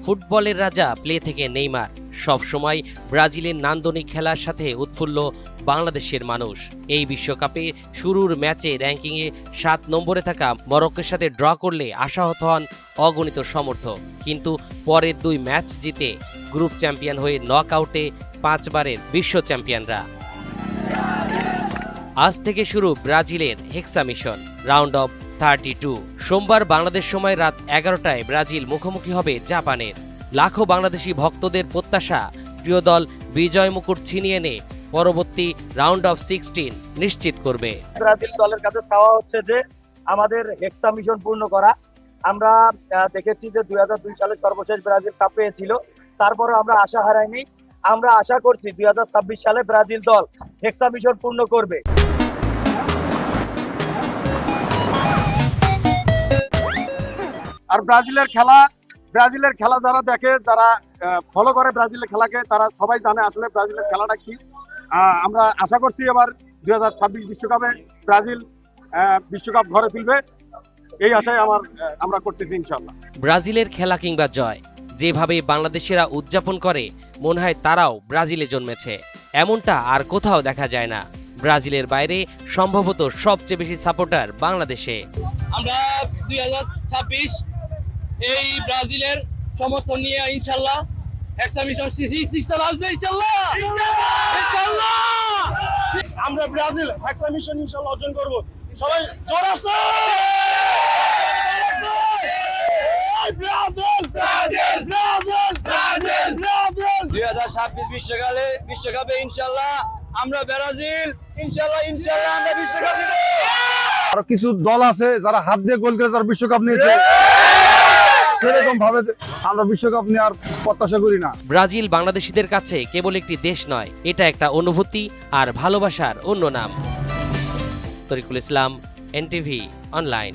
ফুটবলের রাজা প্লে থেকে নেইমার, সবসময় ব্রাজিলের নান্দনিক খেলার সাথে উৎফুল্ল বাংলাদেশের মানুষ। এই বিশ্বকাপে শুরুর ম্যাচে র্যাঙ্কিংয়ে 7 নম্বরে থাকা মরক্কোর সাথে ড্র করলে আশাহত হন অগণিত সমর্থক, কিন্তু পরের 2 ম্যাচ জিতে গ্রুপ চ্যাম্পিয়ন হয়ে নকআউটে 5 বারের বিশ্ব চ্যাম্পিয়নরা। আজ থেকে শুরু ব্রাজিলের হেক্সা মিশন রাউন্ড অফ 32। সোমবার বাংলাদেশ সময় রাত 11টায় ব্রাজিল মুখোমুখি হবে জাপানের। লাখো বাংলাদেশি ভক্তদের প্রত্যাশা প্রিয় দল বিজয় মুকুট ছিনিয়ে এনে পরবর্তী রাউন্ড অফ 16 নিশ্চিত করবে। ব্রাজিল দলের কাছে চাওয়া হচ্ছে যে আমাদের হেক্সা মিশন পূর্ণ করা। আমরা দেখেছি যে 2002 সালে সর্বশেষ ব্রাজিল কাপ পেয়েছিল, তারপরে আমরা আশা হারাইনি। আমরা আশা করছি 2026 সালে ব্রাজিল দল হেক্সা মিশন পূর্ণ করবে। আর ব্রাজিলের খেলা যারা দেখে, যারা ফলো করে ব্রাজিলের খেলাকে, তারা সবাই জানে আসলে ব্রাজিলের খেলাটা কি। আমরা আশা করছি এবার 2026 বিশ্বকাপে ব্রাজিল বিশ্বকাপ ঘরে তুলবে, এই আশায় আমরা করতেছি ইনশাআল্লাহ। ব্রাজিলের খেলা কিংবা জয় যেভাবে বাংলাদেশিরা উদযাপন করে, মনে হয় তারাও ব্রাজিলে জন্মেছে। এমনটা আর কোথাও দেখা যায় না। ব্রাজিলের বাইরে সম্ভবত সবচেয়ে বেশি সাপোর্টার বাংলাদেশে। আমরা 2026 এই ব্রাজিলের সমর্থন নিয়ে ইনশাআল্লাহ হেক্সা মিশন সিস্টেম আসবে ইনশাআল্লাহ। আমরা ব্রাজিল হেক্সা মিশন ইনশাআল্লাহ অর্জন করব। সবাই জোর আছে। Brazil Brazil Brazil Brazil Brazil 2026 বিশ্বকাপে ইনশাআল্লাহ আমরা ব্রাজিল, ইনশাআল্লাহ আমরা বিশ্বকাপ নিব। আর কিছু দল আছে যারা হাত দিয়ে গোল করে তারা বিশ্বকাপ নিয়েছে, সেরকম ভাবে আমরা বিশ্বকাপ নেওয়ার প্রত্যাশা করি না। ব্রাজিল বাংলাদেশিদের কাছে কেবল একটি দেশ নয়, এটা একটা অনুভূতি আর ভালোবাসার অন্য নাম। তরিকুল ইসলাম, এনটিভি অনলাইন।